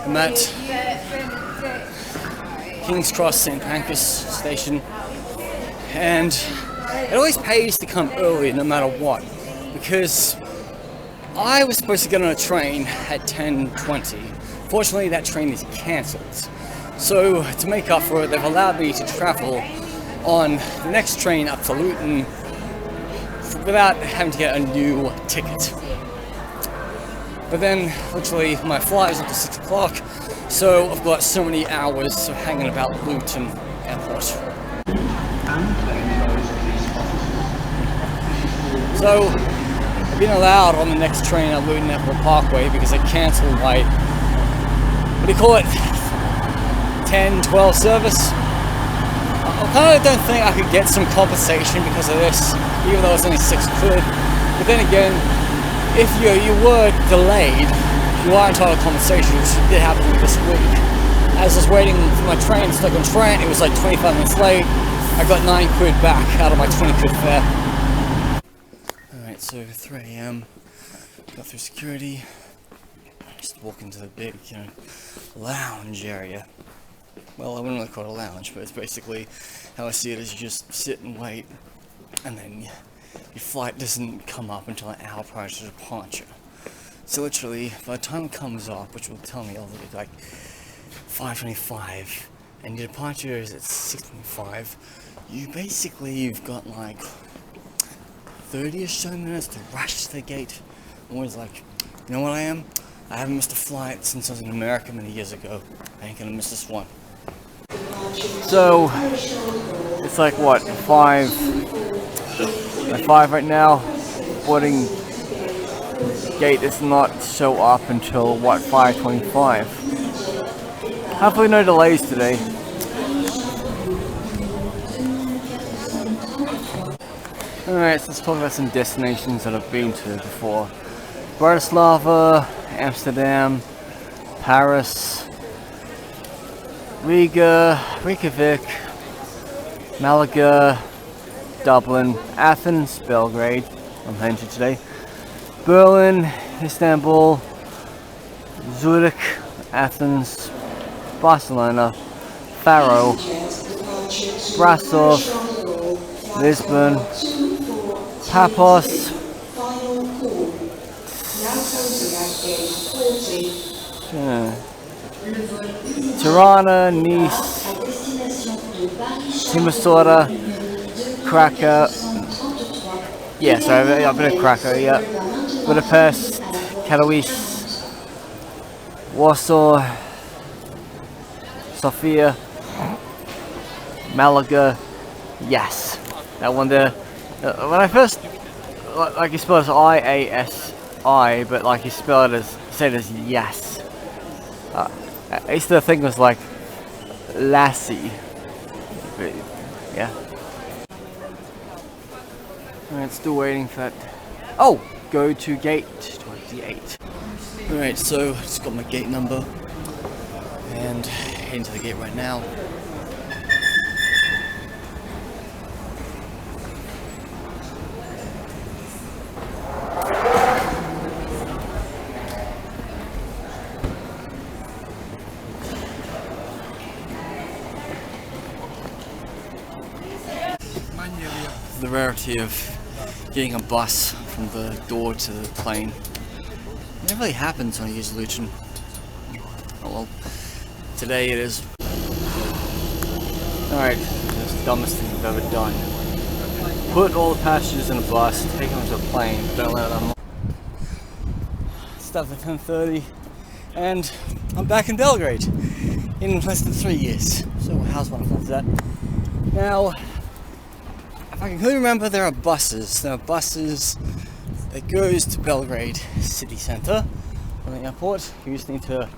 I'm at King's Cross St. Pancras station, and it always pays to come early no matter what, because I was supposed to get on a train at 10:20. Fortunately, that train is cancelled. So to make up for it, they've allowed me to travel on the next train up to Luton without having to get a new ticket. But then, literally, my flight is up to 6 o'clock, so I've got so many hours of hanging about Luton Airport. So, I've been allowed on the next train at Luton Airport Parkway because they cancelled my, what do you call it, 10-12 service. I kind of don't think I could get some compensation because of this, even though it's only £6. But then again, if you were delayed, you are entitled to compensation, which did happen to me this week. As I was waiting for my train stuck on Trent, it was like 25 minutes late. I got £9 back out of my £20 fare. Alright, so 3 AM, got through security, just walk into the big, lounge area. Well, I wouldn't really call it a lounge, but it's basically how I see it is you just sit and wait, and then your flight doesn't come up until an hour prior to departure. So literally, by the time it comes up, which will tell me it'll be like 5:25, and your departure is at 6:25, you've got like 30 or so minutes to rush to the gate. I'm always like, you know what I am? I haven't missed a flight since I was in America many years ago. I ain't gonna miss this one. So, it's like what, 5 right now. Boarding gate does not show up until what, 5:25. Hopefully no delays today. Alright, so let's talk about some destinations that I've been to before. Bratislava, Amsterdam, Paris, Riga, Reykjavik, Malaga, Dublin, Athens, Belgrade, I'm heading to today, Berlin, Istanbul, Zurich, Athens, Barcelona, Faro, Brasov, Lisbon, Paphos, Tirana, Nice, Timisoara, Krakow. Yeah, sorry, I've been to Krakow, yeah. Budapest, Katowice, Warsaw, Sofia, Malaga. Yes, that one there. When I first, like you spell it as I-A-S-I, but like you spell it as, say it as yes. I used to think it was like Lassie. But, yeah. Alright, still waiting for that. Oh! Go to gate 28. Alright, so just got my gate number and heading to the gate right now. The rarity of getting a bus from the door to the plane. It never really happens when I use Luton. Oh well, today it is. Alright, that's the dumbest thing I've ever done. Put all the passengers in a bus, take them to a plane, don't let them. Starts at 10:30, and I'm back in Belgrade in less than 3 years. So how's wonderful is that? Now, if I can clearly remember, there are buses. There are buses that goes to Belgrade city centre from the airport. You just need to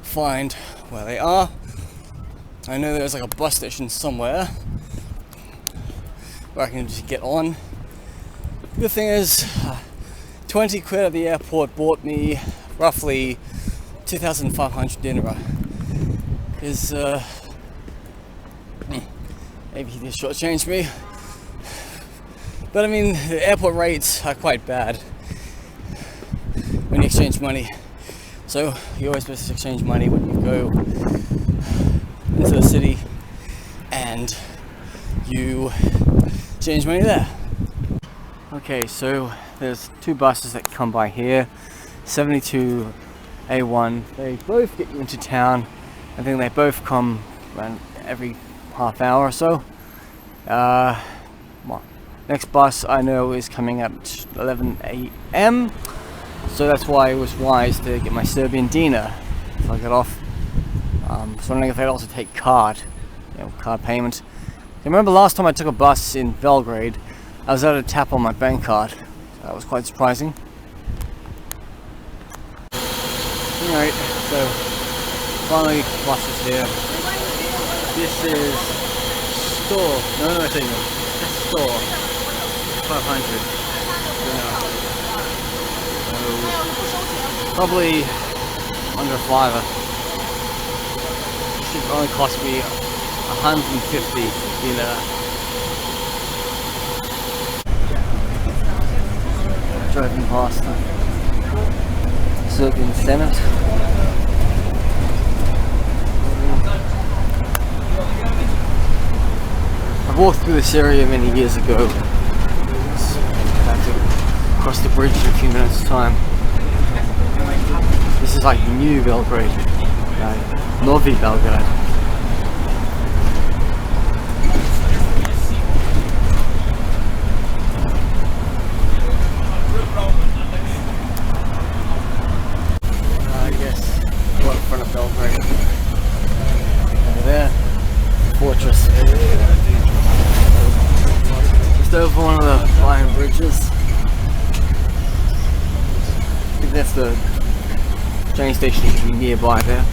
find where they are. I know there's like a bus station somewhere where I can just get on. The thing is, 20 quid at the airport bought me roughly 2,500 dinara. Because maybe he just shortchanged me. But I mean, the airport rates are quite bad when you exchange money. So you always best exchange money when you go into the city, and you exchange money there. Okay, so there's two buses that come by here, 72 A1. They both get you into town. I think they both come around every half hour or so. Well, next bus I know is coming at 11 AM, so that's why it was wise to get my Serbian dinar if I get off. So wondering if they'd also take card, card payment. I remember last time I took a bus in Belgrade, I was able to tap on my bank card. So that was quite surprising. Alright, so finally bus is here. This is store. No, I tell you, that's store. 500. So probably under a $5. It should only cost me 150 dinar. Driving past the Serbian Senate. I walked through this area many years ago. I had to cross the bridge in a few minutes' time. This is like new Belgrade, Novi Belgrade. I guess we're in front of Belgrade. Over there, fortress. Just over one of the flying bridges. I think that's the train station nearby there.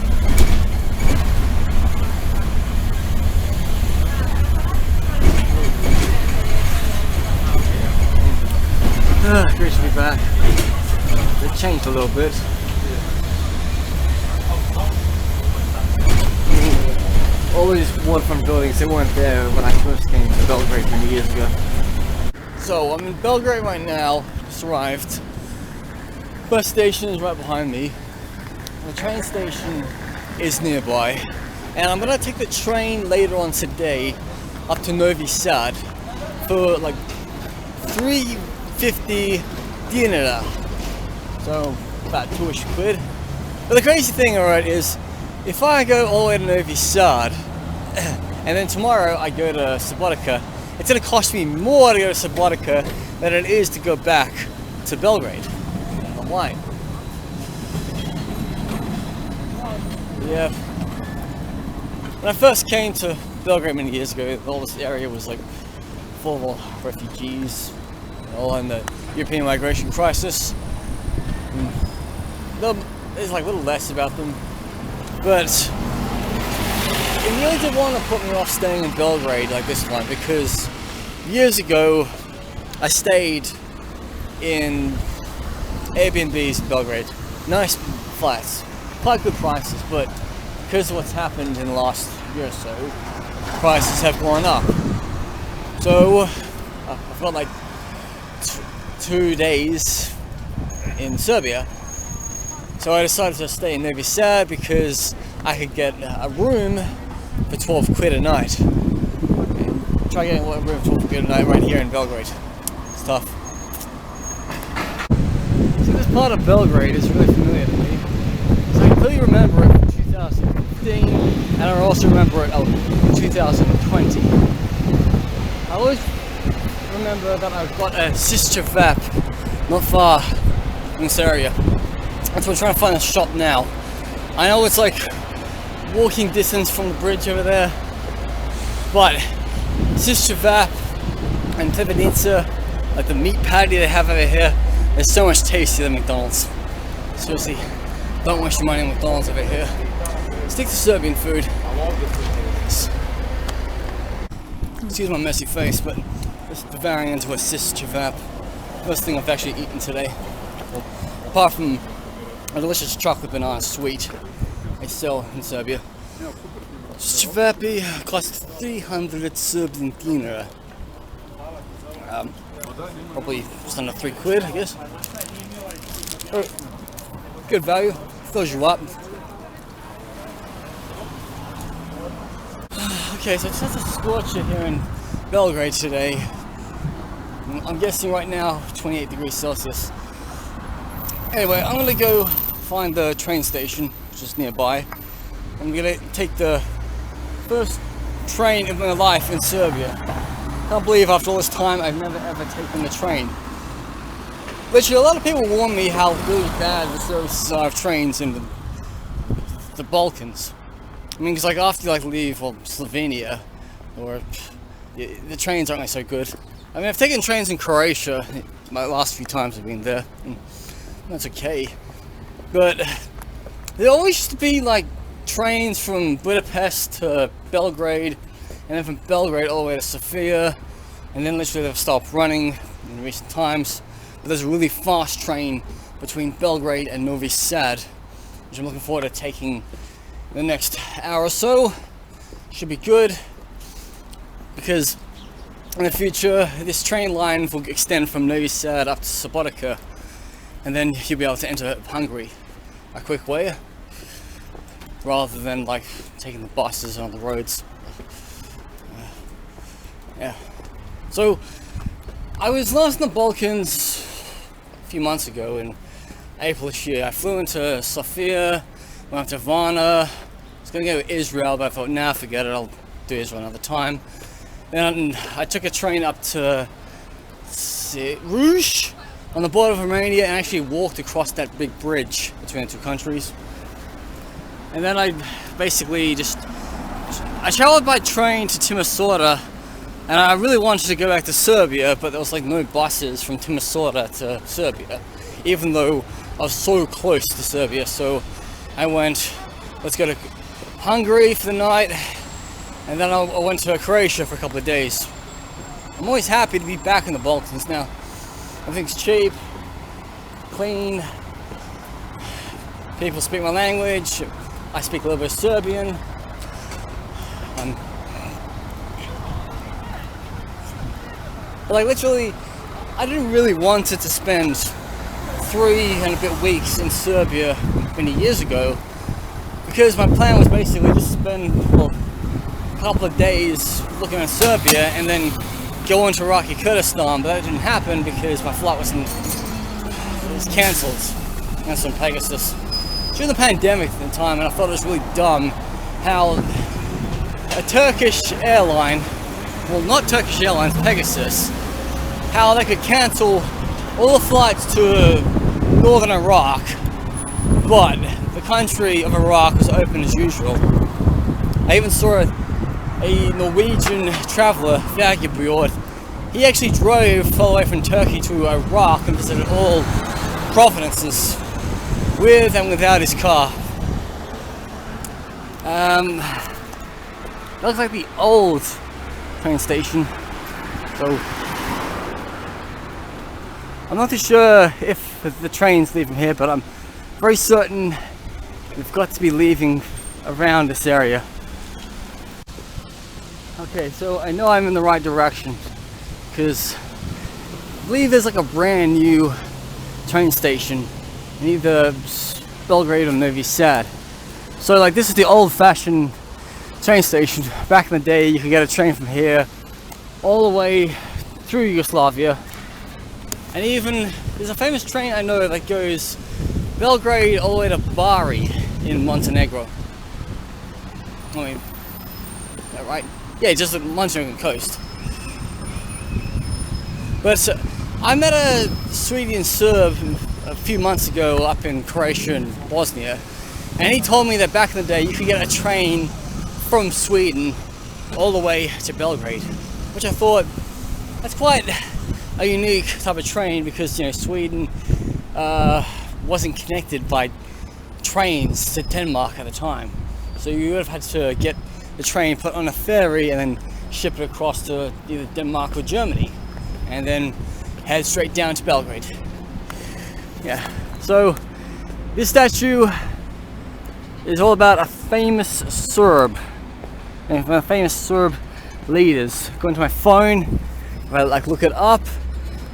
Great to be back. It changed a little bit. All these waterfront buildings, they weren't there when I first came to Belgrade many years ago. So I'm in Belgrade right now, just arrived. Bus station is right behind me. The train station is nearby. And I'm gonna take the train later on today up to Novi Sad for like 350 dinar. So about 2-ish quid. But the crazy thing, alright, is if I go all the way to Novi Sad and then tomorrow I go to Subotica, it's going to cost me more to go to Subotica than it is to go back to Belgrade. I'm lying. Yeah. When I first came to Belgrade many years ago, all this area was like full of refugees, all in the European migration crisis. There's like a little less about them, but it really did want to put me off staying in Belgrade like this one, because years ago I stayed in Airbnbs in Belgrade. Nice flats, quite good prices, but because of what's happened in the last year or so, prices have gone up. So I've got like 2 days in Serbia, so I decided to stay in Novi Sad because I could get a room for 12 quid a night. And try getting a room for 12 quid a night right here in Belgrade. It's tough. So this part of Belgrade is really familiar to me. So I completely remember it from 2015, and I also remember it in 2020. I always remember that I've got a sister VAP not far in this area. That's why I'm trying to find a shop now. I know it's like walking distance from the bridge over there, but sister VAP and Tevenica, like the meat patty they have over here, is so much tastier than McDonald's. Seriously, don't waste your money on McDonald's over here. Stick to Serbian food. Excuse my messy face, but just devouring into a sister VAP. First thing I've actually eaten today. Well, apart from a delicious chocolate banana sweet I sell in Serbia. Vapi costs 300 Serbian dinar. Probably just under 3 quid, I guess. Good value fills you up. Okay, so it's just a scorcher here in Belgrade today. I'm guessing right now 28 degrees Celsius. Anyway, I'm gonna go find the train station, which is nearby. I'm gonna take the first train of my life in Serbia. Can't believe after all this time I've never ever taken the train. Literally, a lot of people warn me how really bad the services are of trains in the Balkans. I mean, because like after you leave Slovenia, or the trains aren't so good. I mean, I've taken trains in Croatia my last few times I've been there, and that's okay. But there always used to be like trains from Budapest to Belgrade, and then from Belgrade all the way to Sofia, and then literally they've stopped running in recent times. But there's a really fast train between Belgrade and Novi Sad, which I'm looking forward to taking the next hour or so. Should be good, because in the future this train line will extend from Novi Sad up to Subotica, and then you'll be able to enter Hungary a quick way, rather than like taking the buses on the roads. Yeah. So I was last in the Balkans a few months ago in April this year. I flew into Sofia, went up to Varna. I was going to go to Israel, but I thought, nah, forget it, I'll do Israel another time. Then I took a train up to Rouge on the border of Romania and actually walked across that big bridge between the two countries. And then I basically I traveled by train to Timisoara, and I really wanted to go back to Serbia, but there was like no buses from Timisoara to Serbia, even though I was so close to Serbia. So I went, let's go to Hungary for the night, and then I went to Croatia for a couple of days. I'm always happy to be back in the Balkans now. Everything's cheap, clean, people speak my language, I speak a little bit of Serbian. But like literally, I didn't really want it to spend 3 and a bit weeks in Serbia many years ago, because my plan was basically just spend a couple of days looking at Serbia and then go into Iraqi Kurdistan, but that didn't happen because my flight was cancelled. That's on Pegasus during the pandemic at the time, and I thought it was really dumb how a Turkish airline, well, not Turkish Airlines, Pegasus, how they could cancel all the flights to northern Iraq, but the country of Iraq was open as usual. I even saw a Norwegian traveller, Fjagabjord. He actually drove all the way from Turkey to Iraq and visited all provinces with and without his car. It looks like the old train station, so I'm not too sure if the train's leaving here, but I'm very certain we've got to be leaving around this area. Okay, so I know I'm in the right direction, because I believe there's like a brand new train station in either Belgrade or Novi Sad. So like this is the old-fashioned train station. Back in the day you could get a train from here all the way through Yugoslavia, and even there's a famous train I know that goes Belgrade all the way to Bari in Montenegro. I mean, is that right? Yeah, just the Montenegrin coast. But I met a Swedish Serb a few months ago up in Croatia and Bosnia, and he told me that back in the day you could get a train from Sweden all the way to Belgrade, which I thought that's quite a unique type of train, because you know Sweden wasn't connected by trains to Denmark at the time, so you would have had to get the train put on a ferry and then ship it across to either Denmark or Germany, and then head straight down to Belgrade. Yeah, so this statue is all about a famous Serb, and my famous Serb leaders. Go into my phone, if I like look it up,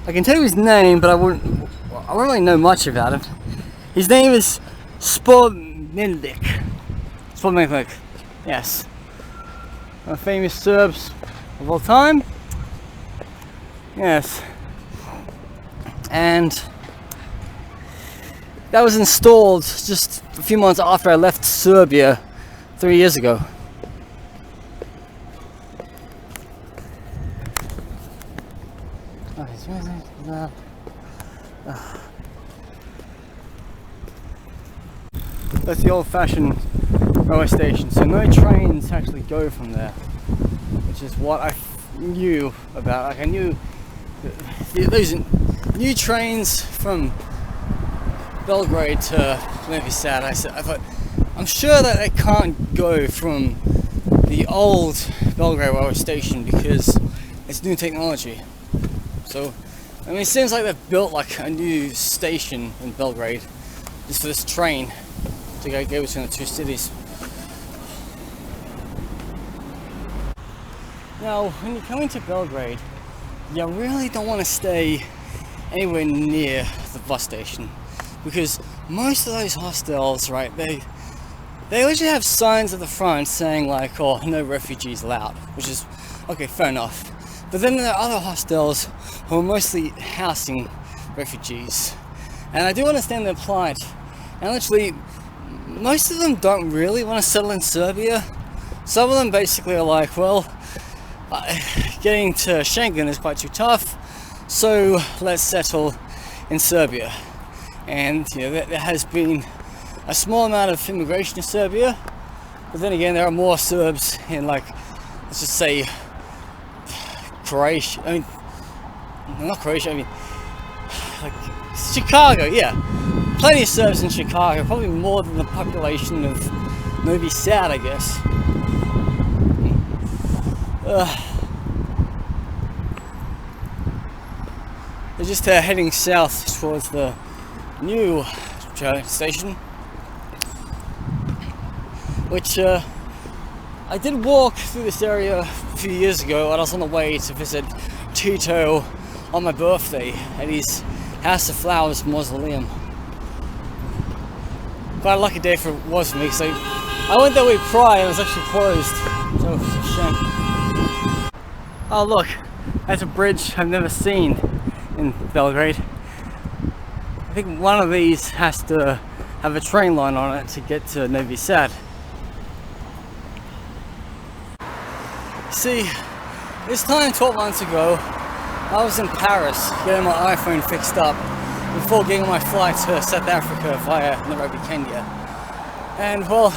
I can tell you his name, but I wouldn't really know much about him. His name is Spomenik. Yes. Famous Serbs of all time. Yes. And that was installed just a few months after I left Serbia 3 years ago. That's the old-fashioned railway station, so no trains actually go from there, which is what I knew about. Like I knew those new trains from Belgrade to Novi Sad. I thought, I'm sure that they can't go from the old Belgrade railway station because it's new technology. So, I mean, it seems like they've built like a new station in Belgrade just for this train to go between the two cities. Now, when you come into Belgrade, you really don't want to stay anywhere near the bus station because most of those hostels, right, they usually have signs at the front saying like, oh, no refugees allowed, which is okay, fair enough. But then there are other hostels who are mostly housing refugees, and I do understand their plight. And literally, most of them don't really want to settle in Serbia. Some of them basically are like, well, getting to Schengen is quite too tough, so let's settle in Serbia. And you know, there has been a small amount of immigration to Serbia, but then again, there are more Serbs in, like, let's just say Croatia. I mean, not Croatia. I mean, like Chicago. Yeah, plenty of Serbs in Chicago. Probably more than the population of Novi Sad, I guess. They're just heading south towards the new train station, which I did walk through this area a few years ago when I was on the way to visit Tito on my birthday at his House of Flowers mausoleum. Quite a lucky day for me because I went that way prior and it was actually closed, so it's a shame. Oh look, that's a bridge I've never seen in Belgrade. I think one of these has to have a train line on it to get to Novi Sad. See, this time 12 months ago, I was in Paris getting my iPhone fixed up before getting my flight to South Africa via Nairobi, Kenya. And well,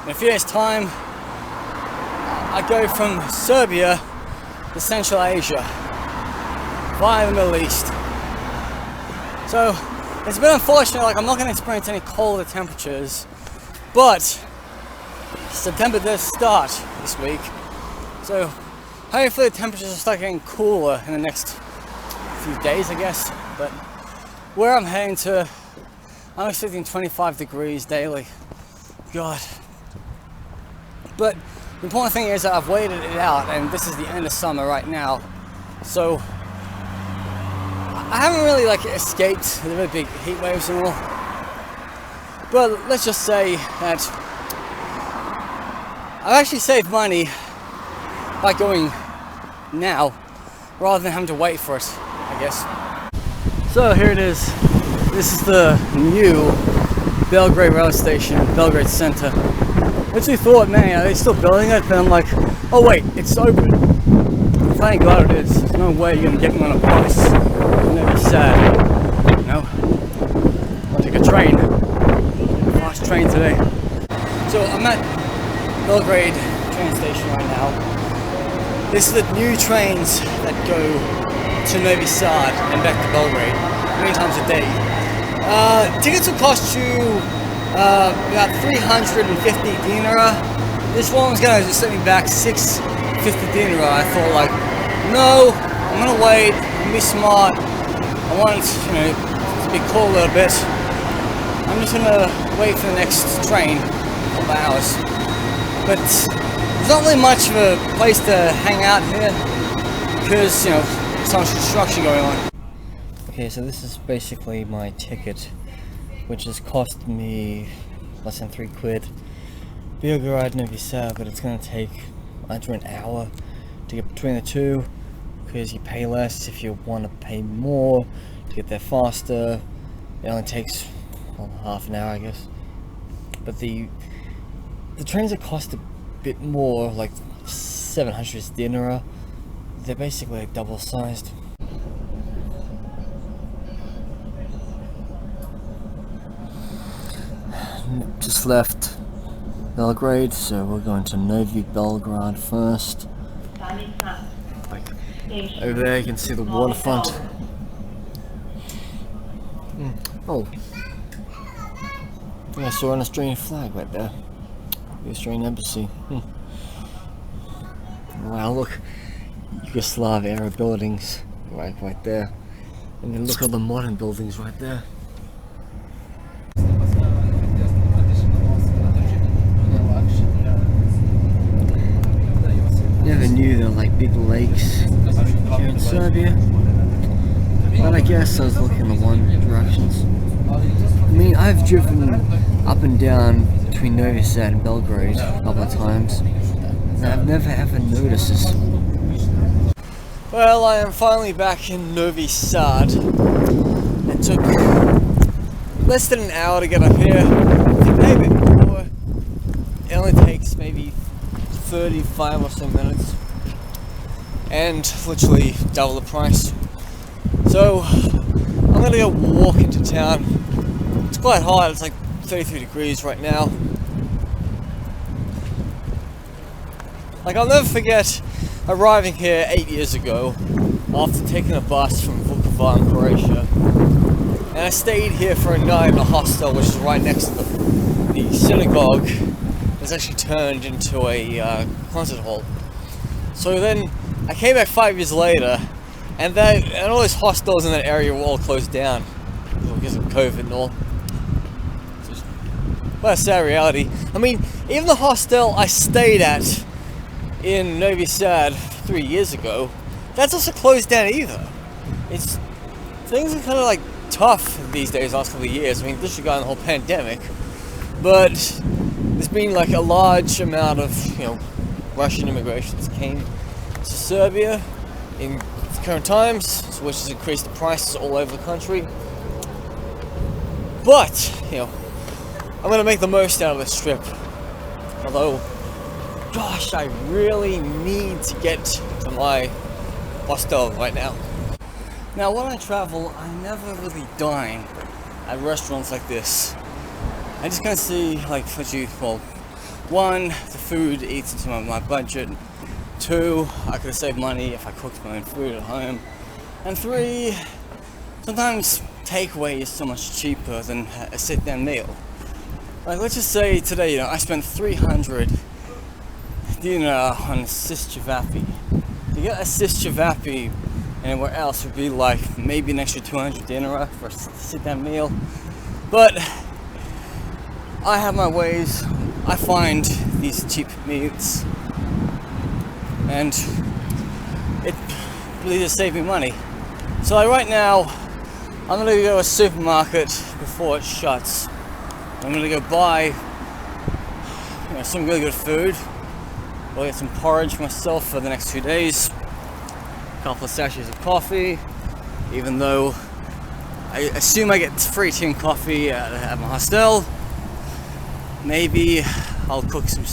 in a few days' time, I go from Serbia to Central Asia via the Middle East. So it's been unfortunate, like I'm not going to experience any colder temperatures, but September does start this week, so hopefully the temperatures will start getting cooler in the next few days, I guess. But where I'm heading to, I'm expecting 25 degrees daily. God. But the important thing is that I've waited it out, and this is the end of summer right now, so I haven't really like escaped the really big heat waves and all. But let's just say that I've actually saved money by going now rather than having to wait for it, I guess. So here it is. This is the new Belgrade railway station, Belgrade Center. I actually thought, man, are they still building it? Then I'm like, oh wait, it's open. Thank God it is. There's no way you're gonna get me on a bus. I'm gonna be sad. No. I'll take a train. A fast train today. So I'm at Belgrade train station right now. This is the new trains that go to Novi Sad and back to Belgrade 3 times a day. Tickets will cost you about 350 dinara. This one was gonna just send me back 650 dinara. I thought like, no, I'm gonna wait, I'm gonna be smart. I want, you know, to be cool a little bit. I'm just gonna wait for the next train, a couple of hours. But there's not really much of a place to hang out here because, you know, there's so much construction going on. Okay, so this is basically my ticket which has cost me less than £3. Belgrade, Novi Sad, but it's going to take under an hour to get between the two, because you pay less if you want to pay more to get there faster. It only takes, well, half an hour, I guess. But the trains that cost a bit more, like 700 dinara, they're basically like double sized. Just left Belgrade, so we're going to Novi Belgrade first. Like over there you can see the waterfront. Oh, I think I saw an Australian flag right there. The Australian embassy. Wow, look, Yugoslav era buildings right there, and then look at the modern buildings right there. Never knew there were like big lakes here in Serbia, but I guess I was looking in the one directions. I mean, I've driven up and down between Novi Sad and Belgrade a couple of times, and I've never ever noticed this. Well, I am finally back in Novi Sad. It took less than an hour to get up here. I think maybe a bit more. It only takes maybe 35 or so minutes, and literally double the price. So I'm gonna go walk into town. It's quite hot, it's like 33 degrees right now. Like, I'll never forget arriving here 8 years ago after taking a bus from Vukovar in Croatia, and I stayed here for a night in a hostel which is right next to the synagogue. It's actually turned into a concert hall. So then I came back 5 years later, and all those hostels in that area were all closed down because of COVID and all. But that's sad reality. I mean, even the hostel I stayed at in Novi Sad 3 years ago, that's also closed down either. Things are kind of like tough these days, last couple of years. I mean, this regarding the whole pandemic, but there's been like a large amount of, Russian immigrations came to Serbia in current times, which has increased the prices all over the country. But, I'm gonna make the most out of this trip. Although, gosh, I really need to get to my hostel right now. Now, when I travel, I never really dine at restaurants like this. I just kind of see, like, one, the food eats into my budget. Two, I could save money if I cooked my own food at home. And three, sometimes takeaway is so much cheaper than a sit-down meal. Like, let's just say today, I spent 300 dinar on a sischivapi. To get a sischivapi anywhere else would be like maybe an extra 200 dinar for a sit-down meal. But I have my ways. I find these cheap meats, and it really does save me money. So like right now, I'm gonna go to a supermarket before it shuts. I'm gonna go buy some really good food. I'll get some porridge for myself for the next 2 days. A couple of sachets of coffee, even though I assume I get free tea and coffee at my hostel. Maybe I'll cook some